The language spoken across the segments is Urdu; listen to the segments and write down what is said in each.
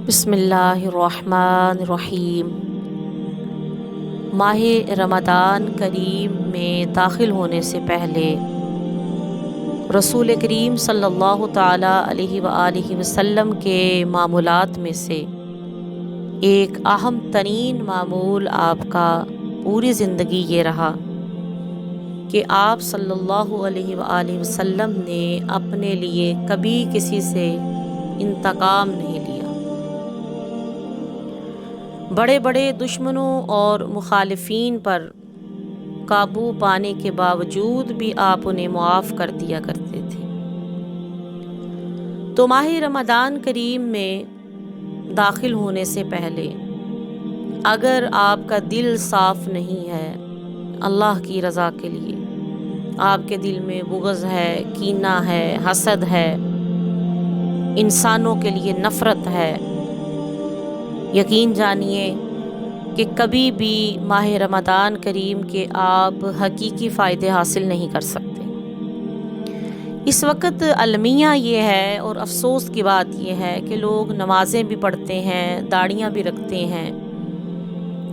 بسم اللہ الرحمن الرحیم۔ ماہ رمضان کریم میں داخل ہونے سے پہلے رسول کریم صلی اللہ تعالیٰ علیہ وآلہ وسلم کے معمولات میں سے ایک اہم ترین معمول آپ کا پوری زندگی یہ رہا کہ آپ صلی اللہ علیہ وآلہ وسلم نے اپنے لیے کبھی کسی سے انتقام نہیں لیا۔ بڑے بڑے دشمنوں اور مخالفین پر قابو پانے کے باوجود بھی آپ انہیں معاف کر دیا کرتے تھے۔ تو ماہ رمضان کریم میں داخل ہونے سے پہلے اگر آپ کا دل صاف نہیں ہے اللہ کی رضا کے لیے، آپ کے دل میں بغض ہے، کینہ ہے، حسد ہے، انسانوں کے لیے نفرت ہے، یقین جانیے کہ کبھی بھی ماہ رمضان کریم کے آپ حقیقی فائدے حاصل نہیں کر سکتے۔ اس وقت المیہ یہ ہے اور افسوس کی بات یہ ہے کہ لوگ نمازیں بھی پڑھتے ہیں، داڑیاں بھی رکھتے ہیں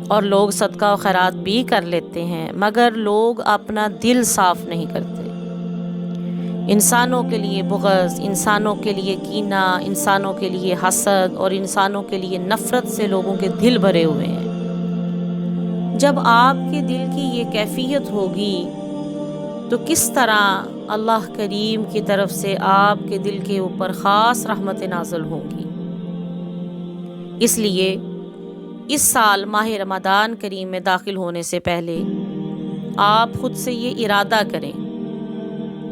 اور لوگ صدقہ و خیرات بھی کر لیتے ہیں، مگر لوگ اپنا دل صاف نہیں کرتے۔ انسانوں کے لیے بغض، انسانوں کے لیے کینہ، انسانوں کے لیے حسد اور انسانوں کے لیے نفرت سے لوگوں کے دل بھرے ہوئے ہیں۔ جب آپ کے دل کی یہ کیفیت ہوگی تو کس طرح اللہ کریم کی طرف سے آپ کے دل کے اوپر خاص رحمت نازل ہوں گی۔ اس لیے اس سال ماہ رمضان کریم میں داخل ہونے سے پہلے آپ خود سے یہ ارادہ کریں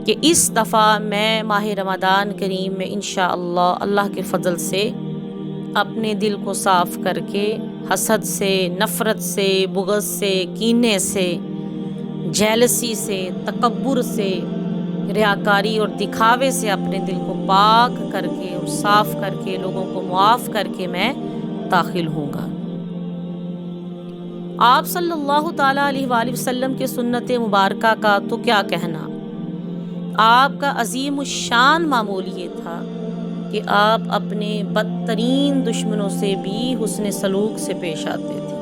کہ اس دفعہ میں ماہ رمضان کریم میں انشاءاللہ اللہ کے فضل سے اپنے دل کو صاف کر کے حسد سے، نفرت سے، بغض سے، کینے سے، جیلسی سے، تکبر سے، ریاکاری اور دکھاوے سے اپنے دل کو پاک کر کے اور صاف کر کے لوگوں کو معاف کر کے میں داخل ہوں گا۔ آپ صلی اللہ تعالیٰ علیہ وآلہ وسلم کے سنت مبارکہ کا تو کیا کہنا، آپ کا عظیم الشان معمول یہ تھا کہ آپ اپنے بدترین دشمنوں سے بھی حسن سلوک سے پیش آتے تھے۔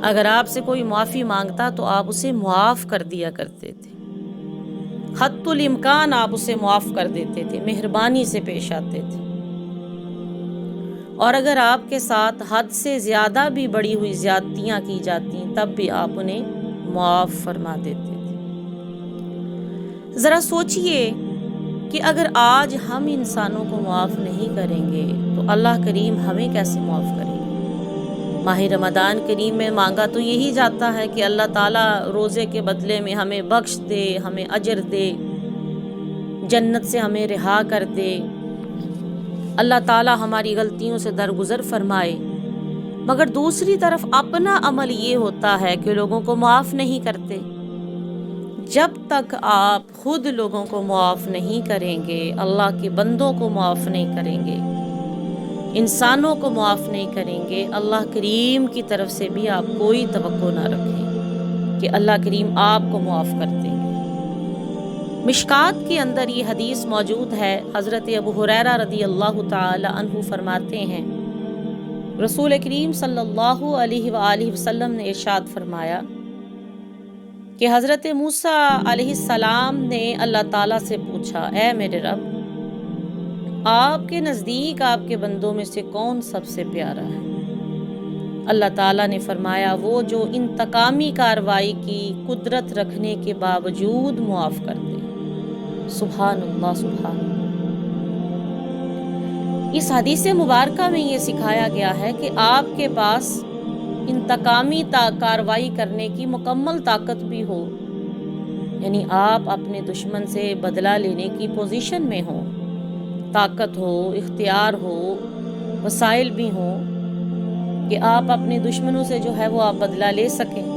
اگر آپ سے کوئی معافی مانگتا تو آپ اسے معاف کر دیا کرتے تھے، حتی الامکان آپ اسے معاف کر دیتے تھے، مہربانی سے پیش آتے تھے، اور اگر آپ کے ساتھ حد سے زیادہ بھی بڑی ہوئی زیادتیاں کی جاتی تب بھی آپ انہیں معاف فرما دیتے تھے۔ ذرا سوچئے کہ اگر آج ہم انسانوں کو معاف نہیں کریں گے تو اللہ کریم ہمیں کیسے معاف کریں گے۔ ماہ رمضان کریم میں مانگا تو یہی جاتا ہے کہ اللہ تعالیٰ روزے کے بدلے میں ہمیں بخش دے، ہمیں اجر دے، جنت سے ہمیں رہا کر دے، اللہ تعالیٰ ہماری غلطیوں سے درگزر فرمائے، مگر دوسری طرف اپنا عمل یہ ہوتا ہے کہ لوگوں کو معاف نہیں کرتے۔ جب تک آپ خود لوگوں کو معاف نہیں کریں گے، اللہ کے بندوں کو معاف نہیں کریں گے، انسانوں کو معاف نہیں کریں گے، اللہ کریم کی طرف سے بھی آپ کوئی توقع نہ رکھیں کہ اللہ کریم آپ کو معاف کر دیں گے۔ مشکات کے اندر یہ حدیث موجود ہے، حضرت ابو ہریرہ رضی اللہ تعالی عنہ فرماتے ہیں، رسول کریم صلی اللہ علیہ وآلہ وسلم نے ارشاد فرمایا کہ حضرت موسیٰ علیہ السلام نے اللہ تعالیٰ سے پوچھا، اے میرے رب، آپ کے نزدیک آپ کے بندوں میں سے کون سب سے پیارا ہے؟ اللہ تعالیٰ نے فرمایا، وہ جو انتقامی کارروائی کی قدرت رکھنے کے باوجود معاف کر دے۔ سبحان اللہ، سبحان اللہ۔ اس حدیث مبارکہ میں یہ سکھایا گیا ہے کہ آپ کے پاس انتقامی کارروائی کرنے کی مکمل طاقت بھی ہو، یعنی آپ اپنے دشمن سے بدلہ لینے کی پوزیشن میں ہو، طاقت ہو، اختیار ہو، وسائل بھی ہوں کہ آپ اپنے دشمنوں سے جو ہے وہ آپ بدلہ لے سکیں،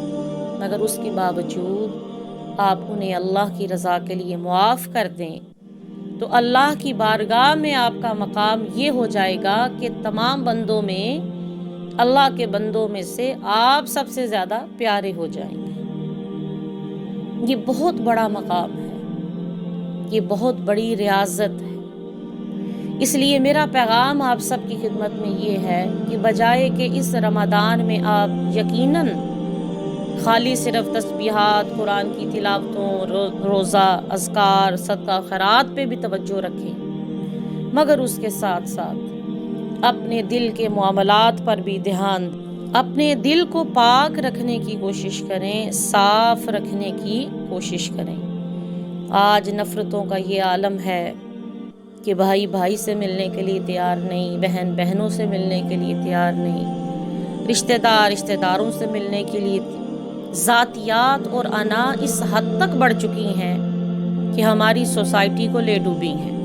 مگر اس کے باوجود آپ انہیں اللہ کی رضا کے لیے معاف کر دیں تو اللہ کی بارگاہ میں آپ کا مقام یہ ہو جائے گا کہ تمام بندوں میں، اللہ کے بندوں میں سے آپ سب سے زیادہ پیارے ہو جائیں گے۔ یہ بہت بڑا مقام ہے، یہ بہت بڑی ریاضت ہے۔ اس لیے میرا پیغام آپ سب کی خدمت میں یہ ہے کہ بجائے کہ اس رمضان میں آپ یقیناً خالی صرف تسبیحات، قرآن کی تلاوتوں، روزہ، اذکار، صدقہ خیرات پہ بھی توجہ رکھیں، مگر اس کے ساتھ ساتھ اپنے دل کے معاملات پر بھی دھیان دیں، اپنے دل کو پاک رکھنے کی کوشش کریں، صاف رکھنے کی کوشش کریں۔ آج نفرتوں کا یہ عالم ہے کہ بھائی بھائی سے ملنے کے لیے تیار نہیں، بہن بہنوں سے ملنے کے لیے تیار نہیں، رشتہ داروں سے ملنے کے لیے ذاتیات اور انا اس حد تک بڑھ چکی ہیں کہ ہماری سوسائٹی کو لے ڈوبی ہیں۔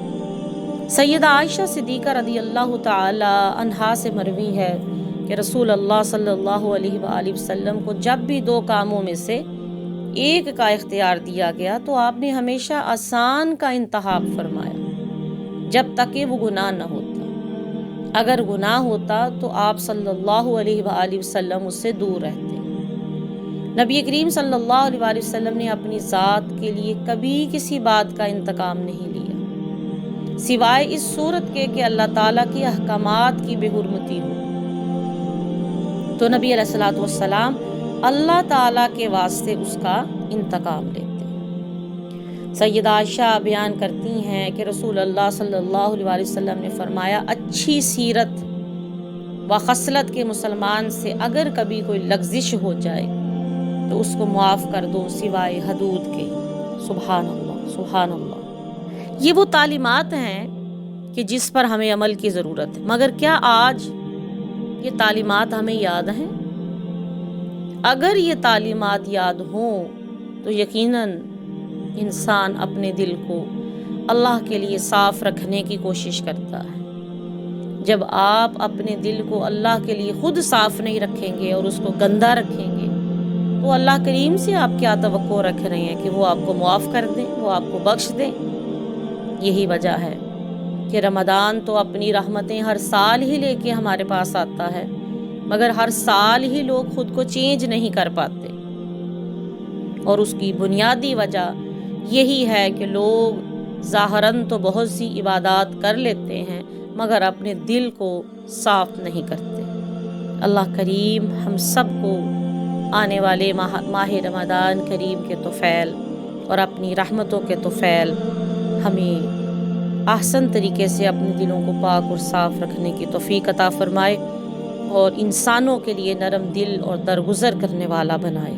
سیدہ عائشہ صدیقہ رضی اللہ تعالی عنہا سے مروی ہے کہ رسول اللہ صلی اللہ علیہ وآلہ وسلم کو جب بھی دو کاموں میں سے ایک کا اختیار دیا گیا تو آپ نے ہمیشہ آسان کا انتخاب فرمایا جب تک کہ وہ گناہ نہ ہوتا۔ اگر گناہ ہوتا تو آپ صلی اللہ علیہ وآلہ وسلم اس سے دور رہتے۔ نبی کریم صلی اللہ علیہ وآلہ وسلم نے اپنی ذات کے لیے کبھی کسی بات کا انتقام نہیں لیا سوائے اس صورت کے کہ اللہ تعالیٰ کے احکامات کی بے حرمتی ہو، تو نبی علیہ الصلوۃ والسلام اللہ تعالیٰ کے واسطے اس کا انتقام لیتے۔ سیدہ عائشہ بیان کرتی ہیں کہ رسول اللہ صلی اللہ علیہ وسلم نے فرمایا، اچھی سیرت و خصلت کے مسلمان سے اگر کبھی کوئی لغزش ہو جائے تو اس کو معاف کر دو سوائے حدود کے۔ سبحان اللہ، سبحان اللہ۔ یہ وہ تعلیمات ہیں کہ جس پر ہمیں عمل کی ضرورت ہے، مگر کیا آج یہ تعلیمات ہمیں یاد ہیں؟ اگر یہ تعلیمات یاد ہوں تو یقیناً انسان اپنے دل کو اللہ کے لیے صاف رکھنے کی کوشش کرتا ہے۔ جب آپ اپنے دل کو اللہ کے لیے خود صاف نہیں رکھیں گے اور اس کو گندا رکھیں گے تو اللہ کریم سے آپ کیا توقع رکھ رہے ہیں کہ وہ آپ کو معاف کر دیں، وہ آپ کو بخش دیں؟ یہی وجہ ہے کہ رمضان تو اپنی رحمتیں ہر سال ہی لے کے ہمارے پاس آتا ہے، مگر ہر سال ہی لوگ خود کو چینج نہیں کر پاتے، اور اس کی بنیادی وجہ یہی ہے کہ لوگ ظاہراً تو بہت سی عبادات کر لیتے ہیں مگر اپنے دل کو صاف نہیں کرتے۔ اللہ کریم ہم سب کو آنے والے ماہ رمضان کریم کے طفیل اور اپنی رحمتوں کے طفیل ہمیں احسن طریقے سے اپنے دلوں کو پاک اور صاف رکھنے کی توفیق عطا فرمائے اور انسانوں کے لیے نرم دل اور درگزر کرنے والا بنائے۔